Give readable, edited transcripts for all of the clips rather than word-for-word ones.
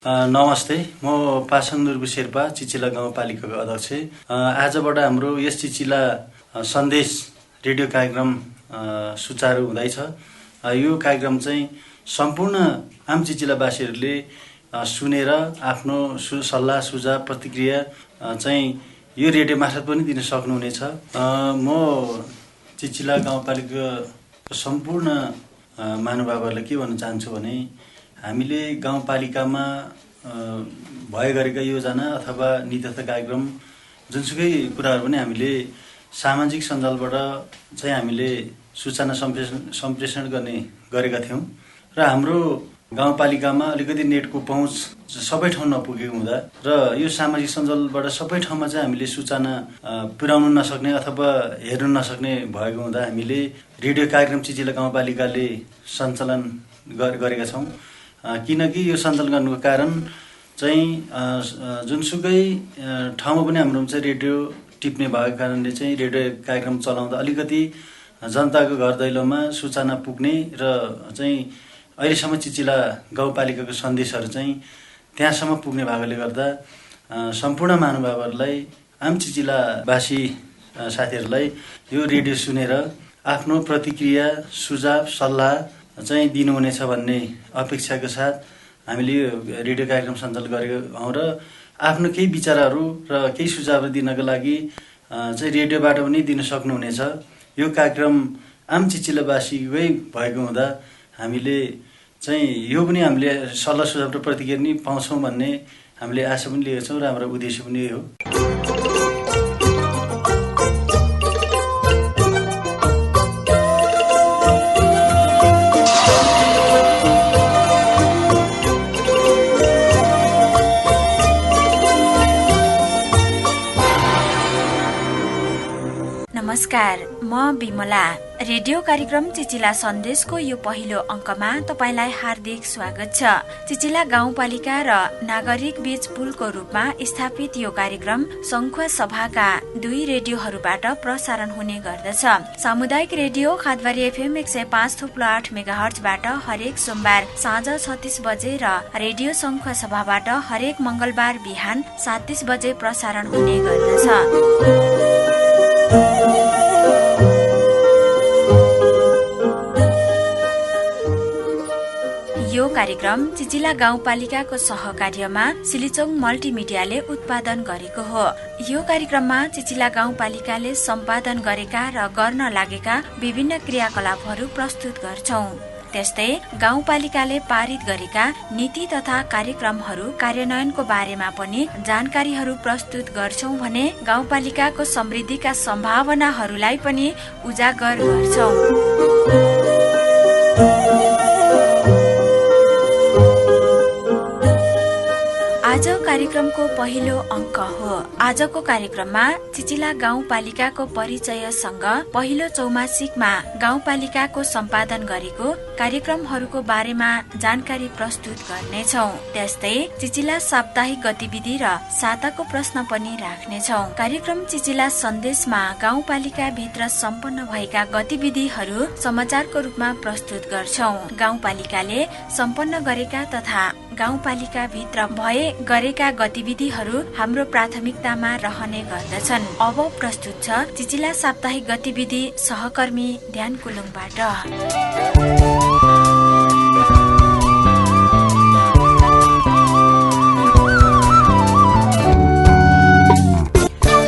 नमस्ते, म पासाङ शेर्पा चिचिला गाउँपालिकाको अध्यक्ष। आजबाट हाम्रो यस चिचिला सन्देश रेडियो कार्यक्रम सुचारू हुँदैछ। यो कार्यक्रम चाहिँ सम्पूर्ण आम चिचिलावासीहरूले सुनेर आफ्नो सल्लाह सुझाव प्रतिक्रिया चाहिँ यो रेडियो मार्फत पनि दिन सक्नुहुनेछ। म चिचिला गाउँपालिकाको सम्पूर्ण महानुभावहरूलाई के भन्न चाहन्छु भने हामीले गाउँपालिकामा भए गरेका योजना अथवा नीति तथा कार्यक्रम जुनसुकै कुराहरू पनि हामीले सामाजिक सञ्जालबाट चाहिँ हामीले सूचना सम्प्रेषण गरेका थियौँ र हाम्रो गाउँपालिकामा अलिकति नेटको पहुँच सबै ठाउँ नपुगेको हुँदा र यो सामाजिक सञ्जालबाट सबै ठाउँमा चाहिँ हामीले सूचना पुर्याउन नसक्ने अथवा हेर्न नसक्ने भएको हुँदा हामीले रेडियो कार्यक्रम चिचिला गाउँपालिकाले सञ्चालन गरेका छौँ। किनकि यो सञ्चालन गर्नुको कारण चाहिँ जुनसुकै ठाउँमा पनि हाम्रो चाहिँ रेडियो टिप्ने भएको कारणले चाहिँ रेडियो कार्यक्रम चलाउँदा अलिकति जनताको घर दैलोमा सूचना पुग्ने र चाहिँ अहिलेसम्म चिचिला गाउँपालिकाको सन्देशहरू चाहिँ त्यहाँसम्म पुग्ने भएकोले गर्दा सम्पूर्ण महानुभावहरूलाई आम चिचिलावासी साथीहरूलाई यो रेडियो सुनेर आफ्नो प्रतिक्रिया सुझाव सल्लाह चाहिँ दिनुहुनेछ भन्ने अपेक्षाको साथ हामीले यो रेडियो कार्यक्रम सञ्चालन गरेको हौँ र आफ्नो केही विचारहरू र केही सुझावहरू दिनको लागि चाहिँ रेडियोबाट पनि दिन सक्नुहुनेछ। यो कार्यक्रम आम चिचिलावासीकै भएको हुँदा हामीले चाहिँ यो पनि हामीले सल्लाह सुझाव र प्रतिक्रिया पनि पाउँछौँ भन्ने हामीले आशा पनि लिएका छौँ र हाम्रो उद्देश्य पनि यही हो। नमस्कार, म बिमला। रेडियो कार्यक्रम चिचिला सन्देशको यो पहिलो अङ्कमा तपाईलाई हार्दिक स्वागत छ। चिचिला गाउँपालिका र नागरिक बीच पुलको रूपमा स्थापित यो कार्यक्रम संखुवा सभाका 2 रेडियोहरूबाट प्रसारण हुने गर्दछ। सामुदायिक रेडियो खादबारी एफएम 105.8 मेगाहर्जबाट हरेक सोमबार साँझ 36 बजे र रेडियो संखुवा सभाबाट हरेक मंगलबार बिहान 7:30 बजे प्रसारण हुने गर्दछ। यो कार्यक्रम चिचिला गाउँपालिकाको सहकार्यमा सिलिचोङ मल्टिमिडियाले उत्पादन गरेको हो। यो कार्यक्रममा चिचिला गाउँपालिकाले सम्पादन गरेका र गर्न लागेका विभिन्न क्रियाकलापहरू प्रस्तुत गर्छौं। त्यस्तै गाउँपालिकाले पारित गरेका नीति तथा कार्यक्रमहरू कार्यान्वयनको बारेमा पनि जानकारीहरू प्रस्तुत गर्छौं भने गाउँपालिकाको समृद्धिका सम्भावनाहरूलाई पनि उजागर गर्छौं। आज कार्यक्रमको पहिलो अङ्क हो। आजको कार्यक्रममा चिचिला गाउँपालिकाको परिचयसँग पहिलो चौमासिकमा गाउँपालिकाको सम्पादन गरेको कार्यक्रमहरूको बारेमा जानकारी प्रस्तुत गर्नेछौं। त्यस्तै चिचिला साप्ताहिक गतिविधि र साताको प्रश्न पनि राख्नेछौं। कार्यक्रम चिचिला सन्देशमा गाउँपालिका भित्र सम्पन्न भएका गतिविधिहरू समाचारको रूपमा प्रस्तुत गर्छौं। गाउँपालिकाले सम्पन्न गरेका तथा गाउँपालिका भित्र भए गरेका गतिविधिहरू हाम्रो प्राथमिकतामा रहने गर्दछन्। अब प्रस्तुत छ चिचिला साप्ताहिक गतिविधि सहकर्मी ध्यान कुलुङबाट।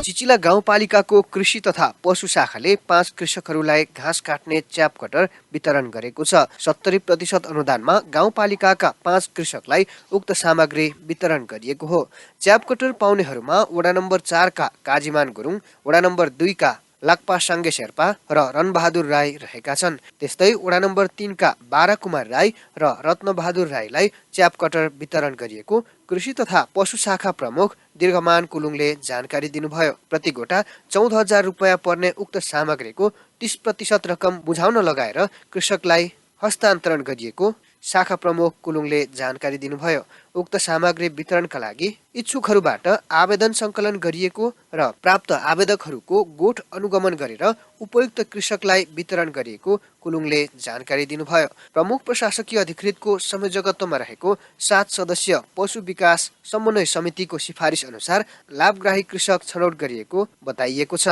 चिचिला गाउँपालिकाको कृषि तथा पशु शाखाले 5 कृषकहरूलाई घाँस काट्ने च्याप कटर वितरण गरेको छ। 70% अनुदानमा गाउँपालिकाका 5 कृषकलाई उक्त सामग्री वितरण गरिएको हो। च्याप कटर पाउनेहरूमा वडा नम्बर 4 का काजीमान गुरुङ, वडा नम्बर 2 का लाक्पा साङ्गे शेर्पा र रणबहादुर राई रहेका छन्। त्यस्तै वडा नम्बर 3 का बारा कुमार राई र रत्नबहादुर राईलाई च्याप कटर वितरण गरिएको कृषि तथा पशु शाखा प्रमुख दीर्घमान कुलुङले जानकारी दिनुभयो। प्रति गोटा 14,000 रुपियाँ पर्ने उक्त सामग्रीको 30% रकम बुझाउन लगाएर कृषकलाई हस्तान्तरण गरिएको शाखा प्रमुख कुलुङले जानकारी दिनुभयो। उक्त सामग्री वितरणका लागि इच्छुकहरूबाट आवेदन सङ्कलन गरिएको र प्राप्त आवेदकहरूको गोठ अनुगमन गरेर उपयुक्त कृषकलाई वितरण गरिएको कुलुङले जानकारी दिनुभयो। प्रमुख प्रशासकीय अधिकृतको संयोजकत्वमा रहेको 7 सदस्यीय पशु विकास समन्वय समितिको सिफारिस अनुसार लाभग्राही कृषक छनौट गरिएको बताइएको छ।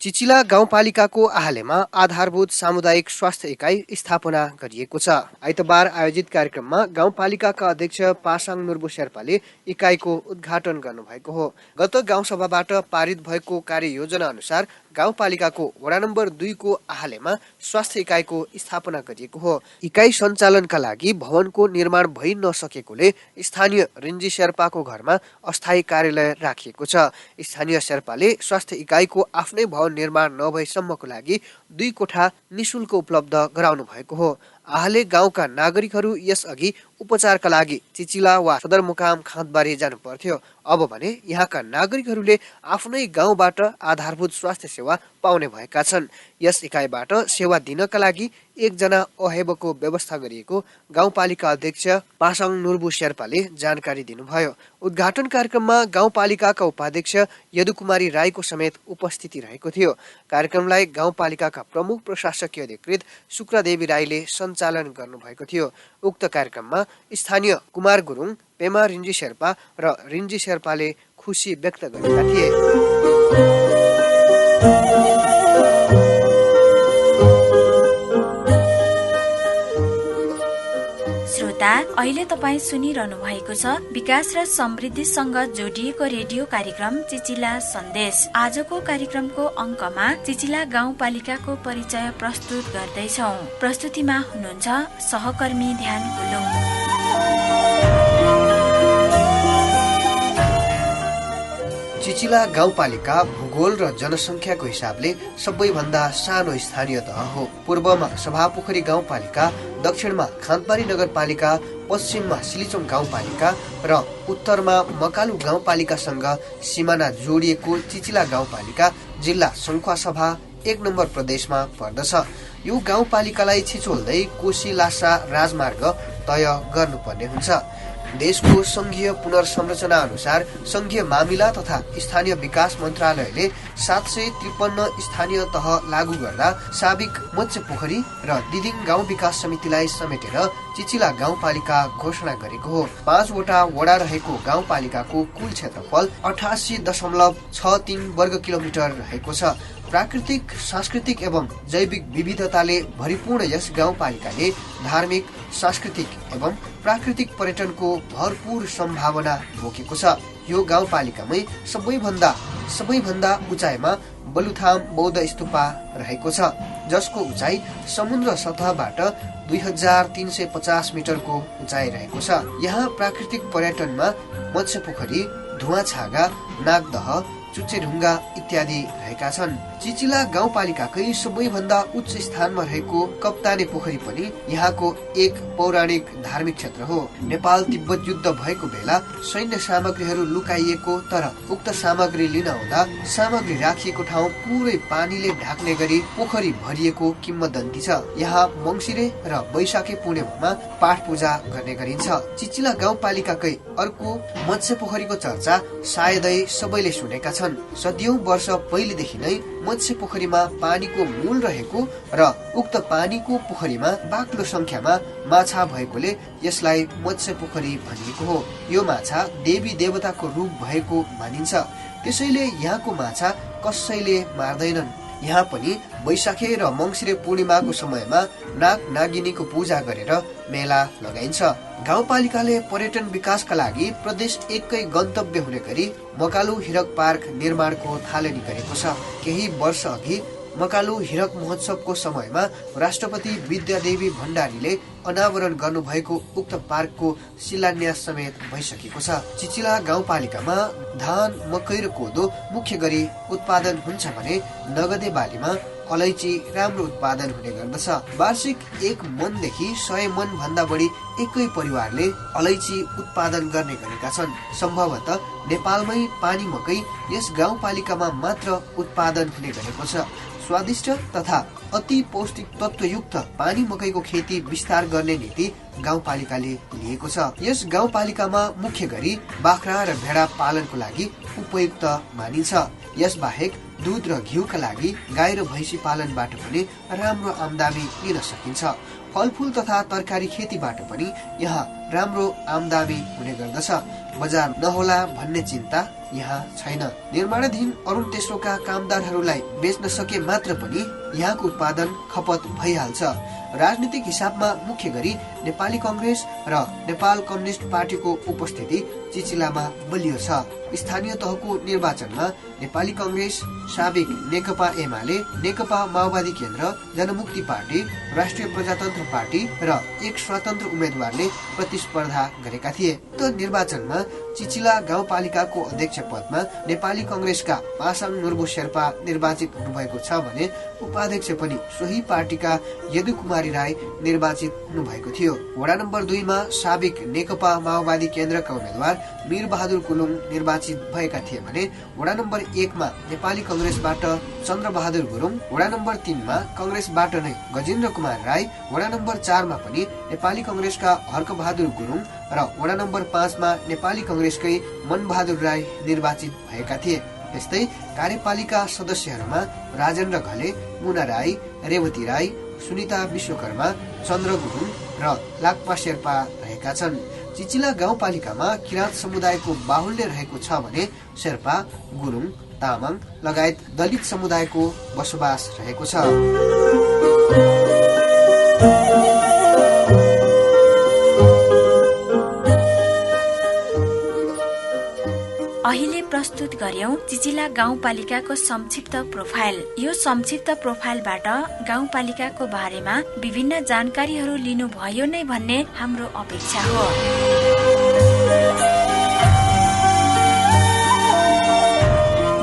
चिचिला गाउँपालिकाको आहालेमा आधारभूत सामुदायिक स्वास्थ्य इकाइ स्थापना गरिएको छ। आइतबार आयोजित कार्यक्रममा गाउँपालिकाका अध्यक्ष पासाङ नुर्बु शेर्पाले इकाइको उद्घाटन गर्नुभएको हो। गत गाउँसभाबाट पारित भएको कार्ययोजना अनुसार गाउँपालिकाको वडा नम्बर 2 को आहालेमा स्वास्थ्य इकाइको स्थापना गरिएको हो। इकाइ सञ्चालनका लागि भवनको निर्माण भइ नसकेकोले स्थानीय रिन्जी शेर्पाको घरमा अस्थायी कार्यालय राखिएको छ। स्थानीय शेर्पाले स्वास्थ्य इकाइको आफ्नै भवन निर्माण नभएसम्मको लागि 2 कोठा निशुल्क उपलब्ध गराउनु भएको हो। आहाले गाउँका नागरिकहरू यसअघि उपचारका लागि चिचिला वा सदरमुकाम खाँदबारी जानु पर्थ्यो। अब भने यहाँका नागरिकहरूले आफ्नै गाउँबाट आधारभूत स्वास्थ्य सेवा पाउने भएका छन्। यस इकाइबाट सेवा दिनका लागि 1 जना अहेबको व्यवस्था गरिएको गाउँपालिका अध्यक्ष पासाङ नुर्बु शेर्पाले जानकारी दिनुभयो। उद्घाटन कार्यक्रममा गाउँपालिकाका उपाध्यक्ष यदुकुमारी राईको समेत उपस्थिति रहेको थियो। कार्यक्रमलाई गाउँपालिकाका प्रमुख प्रशासकीय अधिकृत शुक्रदेवी राईले सञ्चालन गर्नुभएको थियो। उक्त कार्यक्रममा स्थानीय कुमार गुरुङ, पेमा रिन्जी शेर्पा र रिन्जी शेर्पाले खुसी व्यक्त गरेका थिए। श्रोता, अहिले तपाईँ सुनिरहनु भएको छ विकास र समृद्धिसँग जोडिएको रेडियो कार्यक्रम चिचिला सन्देश। आजको कार्यक्रमको अङ्कमा चिचिला गाउँपालिकाको परिचय प्रस्तुत गर्दैछौ। प्रस्तुतिमा हुनुहुन्छ सहकर्मी ध्यान गुलुङ। चिचिला गाउँपालिका भूगोल र जनसङ्ख्याको हिसाबले सबैभन्दा सानो स्थानीय तह हो। पूर्वमा सभापोखरी गाउँपालिका, दक्षिणमा खाँदबारी नगरपालिका, पश्चिममा सिलिचोङ गाउँपालिका र उत्तरमा मकालु गाउँपालिकासँग सिमाना जोडिएको चिचिला गाउँपालिका जिल्ला सङ्खुवासभा 1 नम्बर प्रदेशमा पर्दछ। यो गाउँपालिकालाई छिचोल्दै कोशी लासा राजमार्ग तय गर्नुपर्ने हुन्छ। देशको संघीय पुनर्संरचना अनुसार संघीय मामिला तथा स्थानीय विकास मन्त्रालयले 753 स्थानीय तह लागू गर्दा साबिक मत्स्य पोखरी र दिदिङ गाउँ विकास समितिलाई समेटेर चिचिला गाउँपालिका घोषणा गरेको हो। 5 वटा वडा रहेको गाउँपालिकाको कुल क्षेत्रफल 88.63 वर्ग किलोमिटर रहेको छ। प्राकृतिक, सांस्कृतिक एवं जैविक विविधताले भरिपूर्ण यस गाउँपालिकाले धार्मिक, सांस्कृतिक एवं प्राकृतिक पर्यटनको भरपूर सम्भावना बोकेको छ। यो गाउँपालिकामै सबैभन्दा उचाइमा बलुथाम बौद्ध स्तूपा रहेको छ, जसको उचाइ समुद्र सतहबाट 2350 मिटरको उचाइ रहेको छ। यहाँ प्राकृतिक पर्यटनमा मत्स्य पोखरी, धुवाछागा, नागदह, चुच्चेढुङ्गा इत्यादि रहेका छन्। चिचिला गाउँपालिकाकै सबैभन्दा उच्च स्थानमा रहेको कप्ताने पोखरी पनि यहाँको एक पौराणिक धार्मिक क्षेत्र हो। नेपाल तिब्बत युद्ध भएको बेला सैन्य सामग्रीहरू लुकाइएको, तर उक्त सामग्री लिन आउँदा सामग्री राखिएको ठाउँ पुरै पानीले ढाक्ने गरी पोखरी भरिएको किम्वदन्ती छ। यहाँ मङ्सिरे र वैशाखे पूर्णिमामा पाठ पूजा गर्ने गरिन्छ। चिचिला गाउँपालिकाकै अर्को मत्स्य पोखरीको चर्चा सायदै सबैले सुनेका छन्। सदियौं वर्ष पहिलेदेखि नै मत्स्य पोखरीमा पानीको मूल रहेको र उक्त पानीको पोखरीमा बाक्लो संख्यामा माछा भएकोले यसलाई मत्स्य पोखरी भनिएको हो। यो माछा देवी देवताको रूप भएको मानिन्छ, त्यसैले यहाँको माछा कसैले मार्दैनन्। यहाँ पनि वैशाखे र मङ्सिरे पूर्णिमाको समयमा नाग नागिनीको पूजा गरेर मेला लगाइन्छ। गाउँपालिकाले पर्यटन विकासका लागि प्रदेश 1कै गन्तव्य हुने गरी मकालु हिरक पार्क निर्माणको थालनी गरेको छ। केही वर्ष अघि मकालु हिरक महोत्सवको समयमा राष्ट्रपति विद्यादेवी भण्डारीले अनावरण गर्नुभएको उक्त पार्कको शिलान्यास समेत भइसकेको छ। चिचिला गाउँपालिकामा धान, मकै र कोदो मुख्य गरी उत्पादन हुन्छ भने नगदे बालीमा अलैची राम्रो उत्पादन हुने गर्दछ। वार्षिक 1 मनदेखि 100 मन भन्दा बढी एकै परिवारले अलैची उत्पादन गर्ने गरेका छन्। सम्भवतः नेपालमै पानी मकै यस गाउँपालिकामा मात्र उत्पादन हुने गरेको छ। स्वादिष्ट तथा अति पौष्टिक तत्त्वयुक्त पानी मकैको खेती विस्तार गर्ने नीति गाउँपालिकाले लिएको छ। यस गाउँपालिकामा मुख्य गरी बाख्रा र भेडा पालनको लागि उपयुक्त मानिन्छ। यस बाहेक दूध र घिउका लागि गाई र भैँसी पालनबाट पनि राम्रो आमदानी लिन सकिन्छ। फलफूल तथा तरकारी खेतीबाट पनि यहाँ राम्रो आमदानी हुने गर्दछ। बजार नहोला भन्ने चिन्ता यहाँ छैन। निर्माणाधीन अरुण तेस्रोका कामदारहरूलाई बेच्न सके मात्र पनि यहाँको उत्पादन खपत भइहाल्छ। राजनीतिक हिसाबमा मुख्य गरी नेपाली कांग्रेस र नेपाल कम्युनिस्ट पार्टीको उपस्थिति चिचिलामा बलियो छ। स्थानीय तहको निर्वाचनमा नेपाली कांग्रेस, साबिक नेकपा एमाले, नेकपा माओवादी केन्द्र, जनमुक्ति पार्टी, राष्ट्रिय प्रजातन्त्र पार्टी र एक स्वतन्त्र उम्मेद्वारले प्रतिस्पर्धा गरेका थिए। त निर्वाचनमा चिचिला गाउँपालिकाको अध्यक्ष पदमा नेपाली कांग्रेसका पासाङ नुर्बु शेर्पा निर्वाचित हुनुभएको छ भने उपाध्यक्ष पनि सोही पार्टीका यदु कुमारी राई निर्वाचित हुनुभएको थियो। वडा नम्बर 2 मा साबिक नेकपा माओवादी केन्द्रका उम्मेद्वार मीर बहादुर कुलुङ निर्वाचित भएका थिए भने वडा नम्बर 1 मा नेपाली कांग्रेसबाट चन्द्र बहादुर गुरुङ, वडा नम्बर 3 मा कांग्रेसबाट नै गजेन्द्र कुमार राई, वडा नम्बर 4 मा पनि नेपाली कांग्रेसका हर्क बहादुर गुरुङ र वडा नम्बर 5 मा नेपाली कांग्रेसकै मन बहादुर राई निर्वाचित भएका थिए। यस्तै कार्यपालिका सदस्यहरूमा राजेन्द्र घले, मुना राई, रेवती राई, सुनिता विश्वकर्मा, चन्द्र गुरुङ र लाक्पा शेर्पा रहेका छन्। चिचिला गाउँपालिकामा किराँत समुदायको बाहुल्य रहेको छ भने शेर्पा, गुरुङ, तामाङ लगायत दलित समुदायको बसोबास रहेको छ। अहिले प्रस्तुत गर्यौं चिचिला गाउँपालिकाको संक्षिप्त प्रोफाइल। यो संक्षिप्त प्रोफाइलबाट गाउँपालिकाको बारेमा विभिन्न जानकारीहरू लिनुभयो नै भन्ने हाम्रो अपेक्षा हो।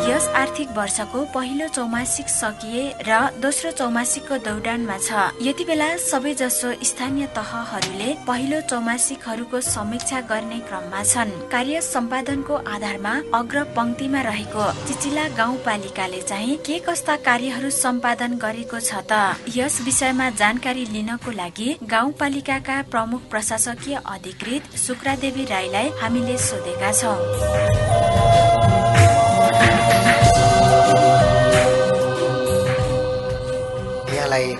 यस आर्थिक वर्षको पहिलो चौमासिक सकिए र दोस्रो चौमासिकको दौडानमा छ। यति बेला सबैजसो स्थानीय तहहरूले पहिलो चौमासिकहरूको समीक्षा गर्ने क्रममा छन्। कार्य सम्पादनको आधारमा अग्र पंक्तिमा रहेको चिचिला गाउँपालिकाले चाहिँ के कस्ता कार्यहरू सम्पादन गरेको छ त, यस विषयमा जानकारी लिनको लागि गाउँपालिकाका प्रमुख प्रशासकीय अधिकृत शुक्रादेवी राईलाई हामीले सोधेका छौं।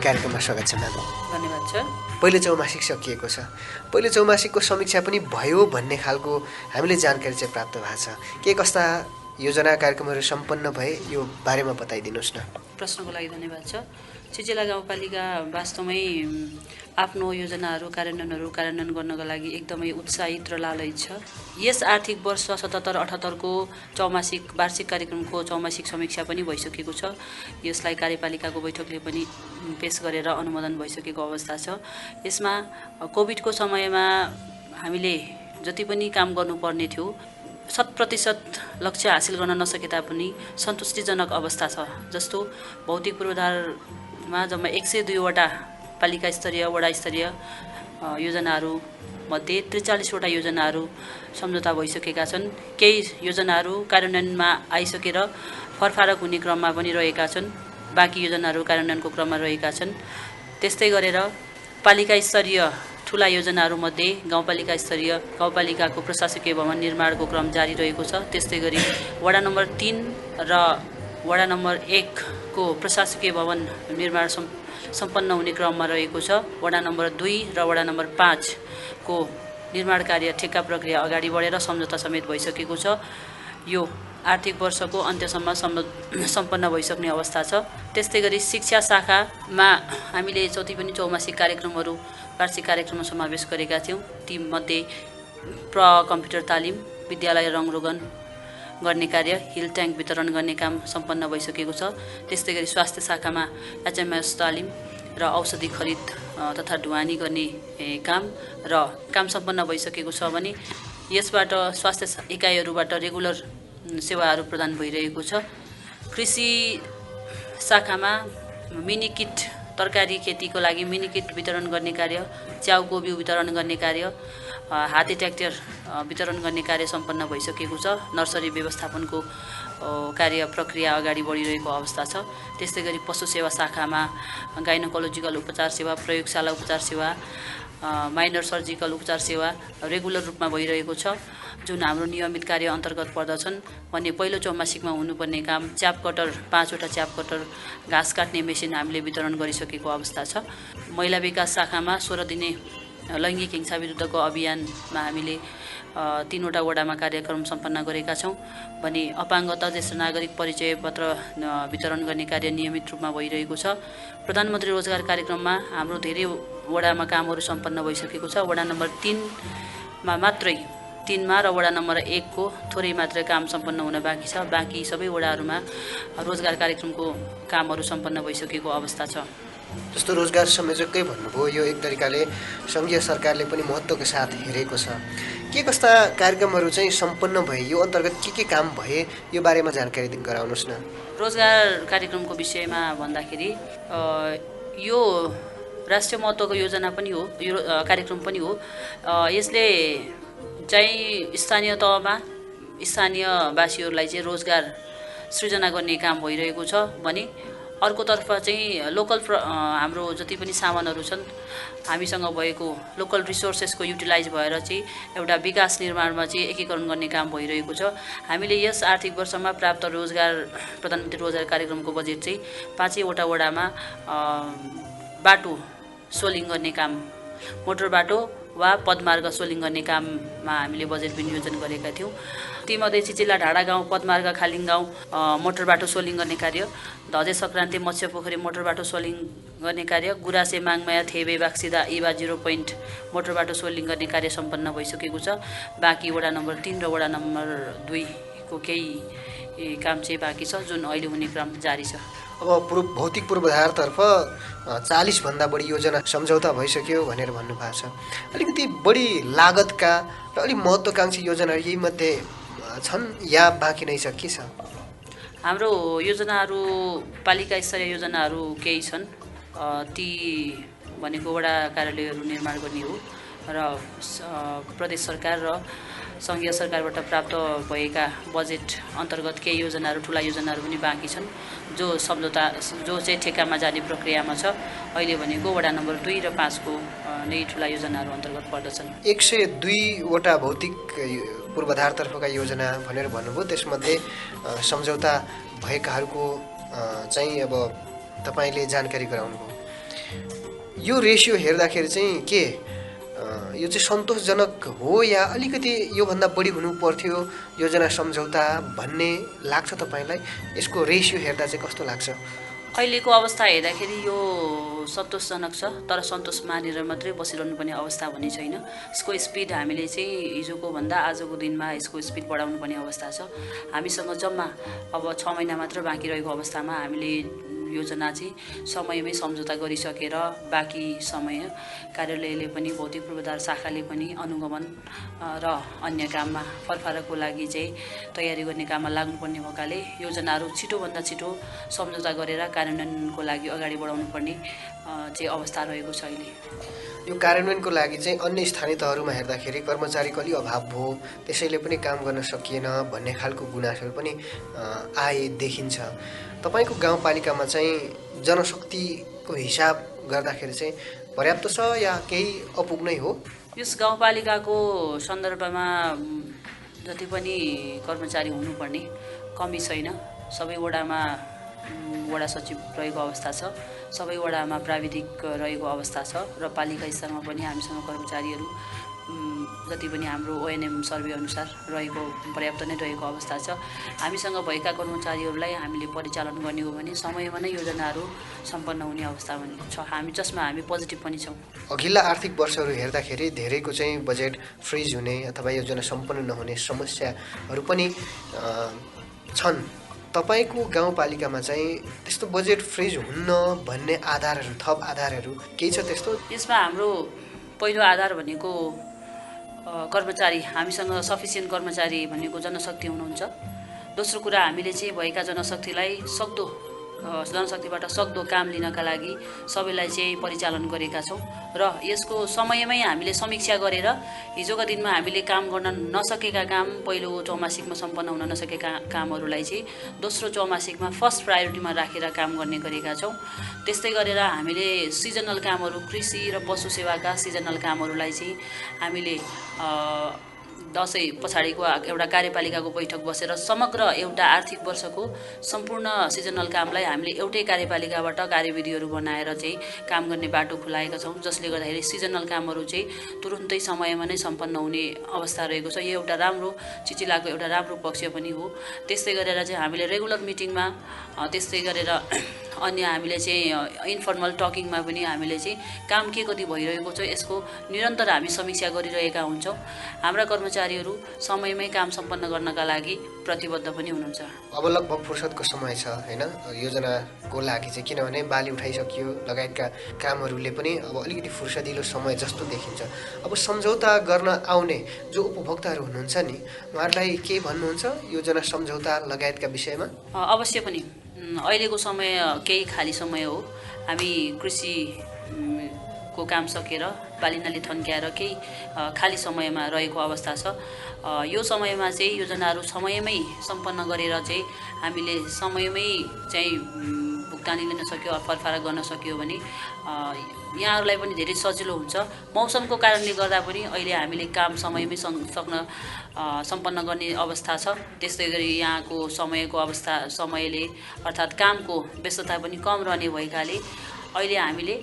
कार्यक्रममा स्वागत छ म्याम। धन्यवाद छ। पहिलो चौमासिक सकिएको छ। पहिलो चौमासिकको समीक्षा पनि भयो भन्ने खालको हामीले जानकारी चाहिँ प्राप्त भएको छ। के कस्ता योजना कार्यक्रमहरू सम्पन्न भए यो बारेमा बताइदिनुहोस् न। प्रश्नको लागि धन्यवाद छ। चिचिला गाउँपालिका वास्तवमै आफ्नो योजनाहरू कार्यान्वयन गर्नका लागि एकदमै उत्साहित र लालयित छ। यस आर्थिक वर्ष 77-78 को चौमासिक वार्षिक कार्यक्रमको चौमासिक समीक्षा पनि भइसकेको छ। यसलाई कार्यपालिकाको बैठकले पनि पेश गरेर अनुमोदन भइसकेको अवस्था छ। यसमा कोभिडको समयमा हामीले जति पनि काम गर्नुपर्ने थियो 100% लक्ष्य हासिल गर्न नसके तापनि सन्तुष्टिजनक अवस्था छ। जस्तो भौतिक पूर्वाधारमा जम्मा 102 वटा पालिका स्तरीय वडा स्तरीय योजनाहरू मध्ये 43 वटा योजनाहरू सम्झौता भइसकेका छन्। केही योजनाहरू कार्यान्वयनमा आइसकेर फरफारक हुने क्रममा पनि रहेका छन्। बाँकी योजनाहरू कार्यान्वयनको क्रममा रहेका छन्। त्यस्तै गरेर पालिका स्तरीय ठुला योजनाहरू मध्ये गाउँपालिका स्तरीय गाउँपालिकाको प्रशासकीय भवन निर्माणको क्रम जारी रहेको छ। त्यस्तै गरी वडा नम्बर 3 र वडा नम्बर 1 को प्रशासकीय भवन निर्माण सम्पन्न हुने क्रममा रहेको छ। वडा नम्बर 2 र वडा नम्बर 5 को निर्माण कार्य ठेक्का प्रक्रिया अगाडि बढेर सम्झौता समेत भइसकेको छ। यो आर्थिक वर्षको अन्त्यसम्म सम्पन्न भइसक्ने अवस्था छ। त्यस्तै गरी शिक्षा शाखामा हामीले जति पनि चौमासिक कार्यक्रमहरू वार्षिक कार्यक्रममा समावेश गरेका थियौँ। ती मध्ये कम्प्युटर तालिम, विद्यालय रङरोगन गर्ने कार्य, हिल ट्याङ्क वितरण गर्ने काम सम्पन्न भइसकेको छ। त्यस्तै गरी स्वास्थ्य शाखामा HMS तालिम र औषधि खरिद तथा ढुवानी गर्ने काम सम्पन्न भइसकेको छ भने यसबाट स्वास्थ्य इकाइहरूबाट रेगुलर सेवाहरू प्रदान भइरहेको छ। कृषि शाखामा मिनी किट तरकारी खेतीको लागि मिनी किट वितरण गर्ने कार्य, च्याउको बिउ वितरण गर्ने कार्य हाते ट्र्याक्टर वितरण गर्ने कार्य सम्पन्न भइसकेको छ। नर्सरी व्यवस्थापनको कार्य प्रक्रिया अगाडि बढिरहेको अवस्था छ। त्यस्तै गरी पशु सेवा शाखामा गाइनोकोलोजिकल उपचार सेवा, प्रयोगशाला उपचार सेवा, माइनर सर्जिकल उपचार सेवा रेगुलर रूपमा भइरहेको छ, जुन हाम्रो नियमित कार्य अन्तर्गत पर्दछन्। भने पहिलो चौमासिकमा हुनुपर्ने काम च्याप कटर, 5वटा च्याप कटर घाँस काट्ने मेसिन हामीले वितरण गरिसकेको अवस्था छ। महिला विकास शाखामा 16 दिने लैङ्गिक हिंसा विरुद्धको अभियानमा हामीले 3वटा वडामा कार्यक्रम सम्पन्न गरेका छौँ। भने अपाङ्गता ज्येष्ठ नागरिक परिचय पत्र वितरण गर्ने कार्य नियमित रूपमा भइरहेको छ। प्रधानमन्त्री रोजगार कार्यक्रममा हाम्रो धेरै वडामा कामहरू सम्पन्न भइसकेको छ। वडा नम्बर 3मा मात्रै 3मा र वडा नम्बर 1को थोरै मात्रै काम सम्पन्न हुन बाँकी छ। बाँकी सबै वडाहरूमा रोजगार कार्यक्रमको कामहरू सम्पन्न भइसकेको अवस्था छ। जस्तो रोजगार संयोजककै भन्नुभयो, यो एक तरिकाले सङ्घीय सरकारले पनि महत्त्वको साथ हेरेको छ। के कस्ता कार्यक्रमहरू चाहिँ सम्पन्न भए, यो अन्तर्गत के काम भए, यो बारेमा जानकारी गराउनुहोस् न। रोजगार कार्यक्रमको विषयमा भन्दाखेरि यो राष्ट्रिय महत्त्वको योजना पनि हो, यो कार्यक्रम पनि हो। यसले चाहिँ स्थानीय तहमा स्थानीयवासीहरूलाई चाहिँ रोजगार सृजना गर्ने काम भइरहेको छ। भने अर्कोतर्फ चाहिँ लोकल हाम्रो जति पनि सामानहरू छन् हामीसँग भएको लोकल रिसोर्सेसको युटिलाइज भएर चाहिँ एउटा विकास निर्माणमा चाहिँ एकीकरण गर्ने काम भइरहेको छ। हामीले यस आर्थिक वर्षमा प्राप्त प्रधानमन्त्री रोजगार कार्यक्रमको बजेट चाहिँ 5वटा वडामा बाटो सोलिङ गर्ने काम, मोटर बाटो वा पदमार्ग सोलिङ गर्ने काममा हामीले बजेट विनियोजन गरेका थियौँ। तीमध्ये चिचिला ढाडा गाउँ, पदमार्ग खालिङ गाउँ मोटर बाटो सोलिङ गर्ने कार्य, धजे सङ्क्रान्ति मत्स्य पोखरी मोटर बाटो सोलिङ गर्ने कार्य, गुरासे माङमाया थेबे बाक्सिदा इवा 0 पोइन्ट मोटर बाटो सोलिङ गर्ने कार्य सम्पन्न भइसकेको छ। बाँकी वडा नम्बर 3 र वडा नम्बर 2 को केही काम चाहिँ बाँकी छ, जुन अहिले हुने क्रम जारी छ। अब भौतिक पूर्वाधारतर्फ 40भन्दा बढी योजना सम्झौता भइसक्यो भनेर भन्नुभएको छ। अलिकति बढी लागतका र अलिक महत्त्वाकांक्षी योजनाहरू यही मध्ये छन् या बाँकी नै छ, के छ? हाम्रो योजनाहरू पालिका स्तरीय योजनाहरू केही छन्। ती भनेको वडा कार्यालयहरू निर्माण गर्ने हो र प्रदेश सरकार र सङ्घीय सरकारबाट प्राप्त भएका बजेट अन्तर्गत केही योजनाहरू, ठुला योजनाहरू पनि बाँकी छन्, जो चाहिँ ठेक्कामा जाने प्रक्रियामा छ। अहिले भनेको वडा नम्बर 2 र 5 को नै ठुला योजनाहरू अन्तर्गत पर्दछन्। 102वटा भौतिक पूर्वाधारतर्फका योजना भनेर भन्नुभयो, त्यसमध्ये सम्झौता भएकाहरूको चाहिँ अब तपाईँले जानकारी गराउनुभयो। यो रेसियो हेर्दाखेरि चाहिँ के यो चाहिँ सन्तोषजनक हो या अलिकति योभन्दा बढी हुनु पर्थ्यो योजना सम्झौता भन्ने लाग्छ तपाईँलाई? यसको रेसियो हेर्दा चाहिँ कस्तो लाग्छ? अहिलेको अवस्था हेर्दाखेरि यो सन्तोषजनक छ, तर सन्तोष मानेर मात्रै बसिरहनु पर्ने अवस्था भन्ने छैन। यसको स्पिड हामीले चाहिँ हिजोको भन्दा आजको दिनमा यसको स्पिड बढाउनु पर्ने अवस्था छ। हामीसँग जम्मा अब 6 महिना मात्र बाँकी रहेको अवस्थामा हामीले योजना चाहिँ समयमै सम्झौता गरिसकेर बाँकी समय कार्यालयले पनि भौतिक पूर्वाधार शाखाले पनि अनुगमन र अन्य काममा फरफारको लागि चाहिँ तयारी गर्ने काममा लाग्नुपर्ने भएकाले योजनाहरू छिटोभन्दा छिटो सम्झौता गरेर कार्यान्वयनको लागि अगाडि बढाउनु पर्ने चाहिँ अवस्था रहेको छ। अहिले यो कार्यान्वयनको लागि चाहिँ अन्य स्थानीय तहहरूमा हेर्दाखेरि कर्मचारीको अलि अभाव भयो, त्यसैले पनि काम गर्न सकिएन भन्ने खालको गुनासोहरू पनि आए देखिन्छ। तपाईँको गाउँपालिकामा चाहिँ जनशक्तिको हिसाब गर्दाखेरि चाहिँ पर्याप्त छ या केही अपुग्नै हो? यस गाउँपालिकाको सन्दर्भमा जति पनि कर्मचारी हुनुपर्ने कमी छैन। सबै वडामा वडा सचिव रहेको अवस्था छ, सबै वडामा प्राविधिक रहेको अवस्था छ र पालिका स्तरमा पनि हामीसँग कर्मचारीहरू जति पनि हाम्रो ओएनएम सर्वे अनुसार रहेको पर्याप्त नै रहेको अवस्था छ। हामीसँग भएका कर्मचारीहरूलाई हामीले परिचालन गर्ने हो भने समयमा नै योजनाहरू सम्पन्न हुने अवस्था छ, जसमा हामी पोजिटिभ पनि छौँ। अघिल्ला आर्थिक वर्षहरू हेर्दाखेरि धेरैको चाहिँ बजेट फ्रिज हुने अथवा योजना सम्पन्न नहुने समस्याहरू पनि छन्। तपाईँको गाउँपालिकामा चाहिँ त्यस्तो बजेट फ्रिज हुन्न भन्ने आधारहरू, थप आधारहरू केही छ त्यस्तो? यसमा हाम्रो पहिलो आधार भनेको कर्मचारी, हामीसँग सफिसियन्ट कर्मचारी भनेको जनशक्ति हुनुहुन्छ। दोस्रो कुरा, हामीले चाहिँ भएका जनशक्तिलाई सक्दो जनशक्तिबाट सक्दो काम लिनका लागि सबैलाई चाहिँ परिचालन गरेका छौँ र यसको समयमै हामीले समीक्षा गरेर हिजोका दिनमा हामीले काम गर्न नसकेका काम पहिलो चौमासिकमा सम्पन्न हुन नसकेका कामहरूलाई चाहिँ दोस्रो चौमासिकमा फर्स्ट प्रायोरिटीमा राखेर काम गर्ने गरेका छौँ। त्यस्तै गरेर हामीले सिजनल कामहरू कृषि र पशु सेवाका सिजनल कामहरूलाई चाहिँ हामीले दसैँ पछाडिको एउटा कार्यपालिकाको बैठक बसेर समग्र एउटा आर्थिक वर्षको सम्पूर्ण सिजनल कामलाई हामीले एउटै कार्यपालिकाबाट कार्यविधिहरू बनाएर चाहिँ काम गर्ने बाटो खुलाएका छौँ, जसले गर्दाखेरि सिजनल कामहरू चाहिँ तुरुन्तै समयमा नै सम्पन्न हुने अवस्था रहेको छ। यो एउटा राम्रो चिचिलाको एउटा राम्रो पक्ष पनि हो। त्यस्तै गरेर चाहिँ हामीले रेगुलर मिटिङमा त्यस्तै गरेर अन्य हामीले चाहिँ इन्फर्मल टकिङमा पनि हामीले चाहिँ काम के कति भइरहेको छ यसको निरन्तर हामी समीक्षा गरिरहेका हुन्छौँ। हाम्रा कर्मचारीहरू समयमै काम सम्पन्न गर्नका लागि प्रतिबद्ध पनि हुनुहुन्छ। अब लगभग फुर्सदको समय छ हैन योजनाको लागि चाहिँ, किनभने बाली उठाइसकियो लगायतका कामहरूले पनि अब अलिकति फुर्सदिलो समय जस्तो देखिन्छ। अब सम्झौता गर्न आउने जो उपभोक्ताहरू हुनुहुन्छ नि उहाँहरूलाई के भन्नुहुन्छ योजना सम्झौता लगायतका विषयमा? अवश्य पनि अहिलेको समय केही खाली समय हो। हामी कृषि को काम सकेर बालीनाली थन्क्याएर केही खाली समयमा रहेको अवस्था छ। यो समयमा चाहिँ योजनाहरू समयमै सम्पन्न गरेर चाहिँ हामीले समयमै चाहिँ भुक्तानी लिन सक्यो, फरफारा गर्न सक्यो भने यहाँहरूलाई पनि धेरै सजिलो हुन्छ। मौसमको कारणले गर्दा पनि अहिले हामीले काम समयमै सम्पन्न गर्ने अवस्था छ। त्यस्तै गरी यहाँको समयको अवस्था समयले अर्थात् कामको व्यस्तता पनि कम रहने भएकाले अहिले हामीले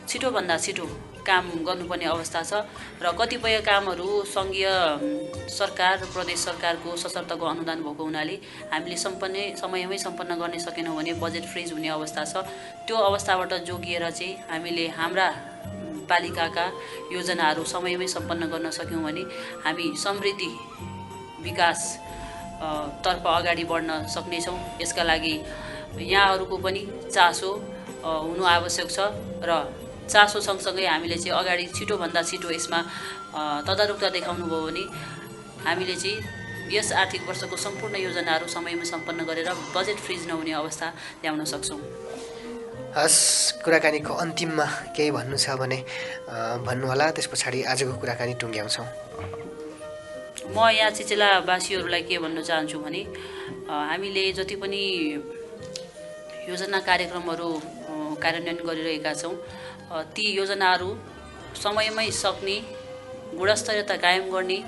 छिटोभन्दा छिटो काम गर्नुपर्ने अवस्था छ र कतिपय कामहरू सङ्घीय सरकार प्रदेश सरकारको सशर्तको अनुदान भएको हुनाले हामीले समयमै सम्पन्न गर्न सकेनौँ भने बजेट फ्रिज हुने अवस्था छ। त्यो अवस्थाबाट जोगिएर चाहिँ हामीले हाम्रा पालिकाका योजनाहरू समयमै सम्पन्न गर्न सक्यौँ भने हामी समृद्धि विकास तर्फ अगाडि बढ्न सक्नेछौँ। यसका लागि यहाँहरूको पनि चासो हुनु आवश्यक छ र चासो सँगसँगै हामीले चाहिँ अगाडि छिटोभन्दा छिटो यसमा तदारुकता देखाउनु भयो भने हामीले चाहिँ यस आर्थिक वर्षको सम्पूर्ण योजनाहरू समयमा सम्पन्न गरेर बजेट फ्रिज नहुने अवस्था ल्याउन सक्छौँ। हस्, कुराकानीको अन्तिममा केही भन्नु छ भने भन्नुहोला, त्यस पछाडि आजको कुराकानी टुङ्ग्याउँछौँ। म यहाँ चिचिलावासीहरूलाई के भन्न चाहन्छु भने हामीले जति पनि योजना कार्यक्रमहरू कार्यान्वयन गरिरहेका छौँ ती योजनाहरू समयमै सक्ने, गुणस्तरीयता कायम गर्ने,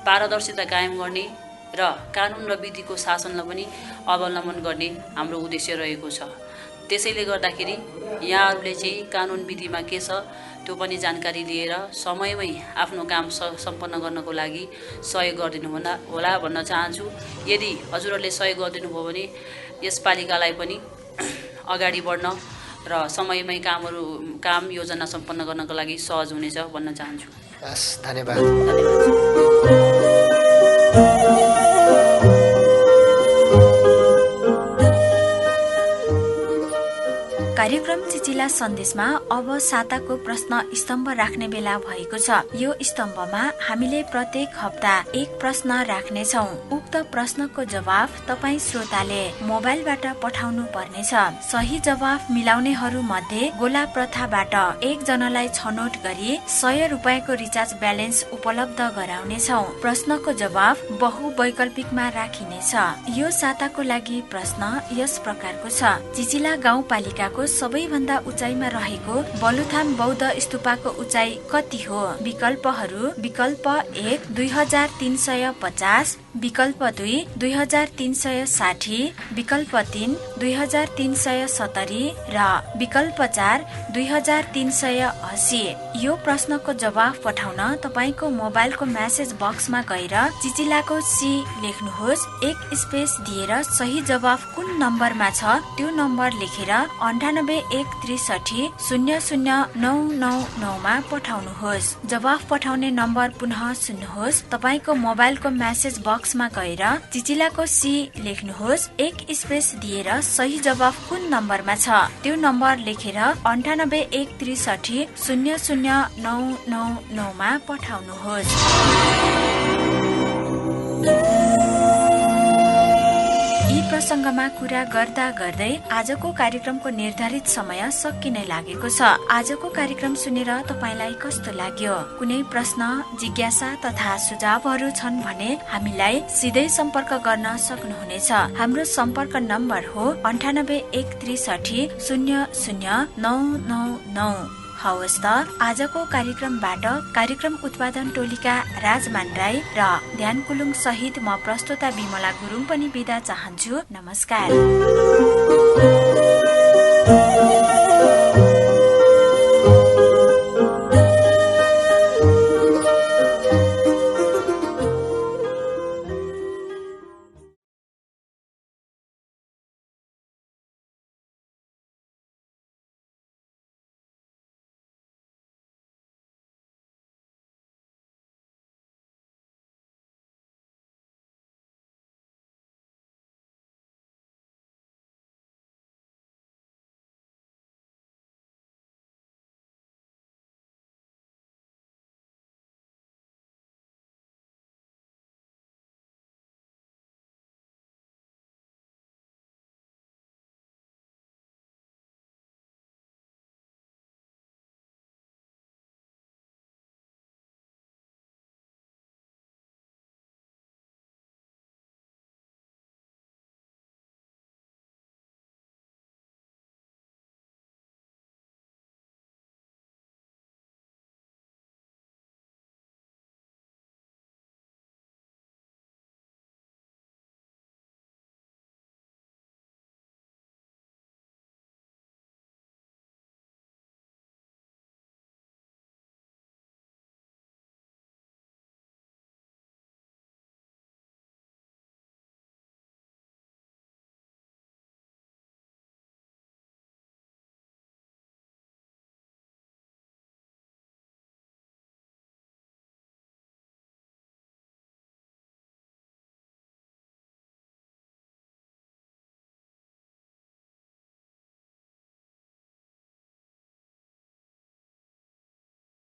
पारदर्शिता कायम गर्ने र कानुन र विधिको शासनलाई पनि अवलम्बन गर्ने हाम्रो उद्देश्य रहेको छ। त्यसैले गर्दाखेरि यहाँहरूले चाहिँ कानुन विधिमा के छ त्यो पनि जानकारी लिएर समयमै आफ्नो काम सम्पन्न गर्नको लागि सहयोग गरिदिनु होला भन्न चाहन्छु। यदि हजुरहरूले सहयोग गरिदिनुभयो भने यस पालिकालाई पनि अगाडि बढ्न र समयमै काम योजना सम्पन्न गर्नको लागि सहज हुनेछ भन्न चाहन्छु। हस्, धन्यवाद। कार्यक्रम चिचिला सन्देशमा अब साताको प्रश्न स्तम्भ राख्ने बेला भएको छ। यो स्तम्भमा हामीले प्रत्येक हप्ता एक प्रश्न राख्नेछौँ। उक्त प्रश्नको जवाफ तपाईँ श्रोताले मोबाइलबाट पठाउनु पर्नेछ। सही जवाफ मिलाउनेहरू मध्ये गोला प्रथाबाट एकजनालाई छनौट गरी 100 रुपियाँको रिचार्ज ब्यालेन्स उपलब्ध गराउनेछौँ। प्रश्नको जवाफ बहुवैकल्पिकमा राखिनेछ। यो साताको लागि प्रश्न यस प्रकारको छ। चिचिला गाउँपालिकाको सबैभन्दा उचाइमा रहेको बलुथाम बौद्ध स्तूपको उचाइ कति हो? विकल्पहरू: विकल्प 1 2350, विकल्प 2 2360, विकल्प 3 2370 र विकल्प 4 2380। यो प्रश्नको जवाफ पठाउन तपाईको मोबाइलको मेसेज बक्समा गएर चिचिलाको सी लेख्नुहोस्। एक स्पेस दिएर सही जवाफ कुन नम्बरमा छ त्यो नम्बर लेखेर 9813600999 मा पठाउनुहोस्। जवाफ पठाउने नम्बर पुनः सुन्नुहोस्। तपाईको मोबाइलको मेसेज बक्समा गएर चिचिलाको सी लेख्नुहोस्। एक स्पेस दिएर सही जवाफ कुन नम्बरमा छ त्यो नम्बर लेखेर 9813600999 मा पठाउनुहोस्। यी प्रसंग अङ्कमा कुरा गर्दा गर्दै आजको कार्यक्रमको निर्धारित समय सकिनै लागेको छ। आजको कार्यक्रम सुनेर तपाईलाई कस्तो लाग्यो? कुनै प्रश्न, जिज्ञासा तथा सुझावहरू छन् भने हामीलाई सिधै सम्पर्क गर्न सक्नुहुनेछ। हाम्रो सम्पर्क नम्बर हो 9813600999। हवस् त, आजको कार्यक्रमबाट कार्यक्रम उत्पादन टोलीका राजमान राई र ध्यान कुलुङ सहित म प्रस्तोता बिमला गुरुङ पनि बिदा चाहन्छु। नमस्कार।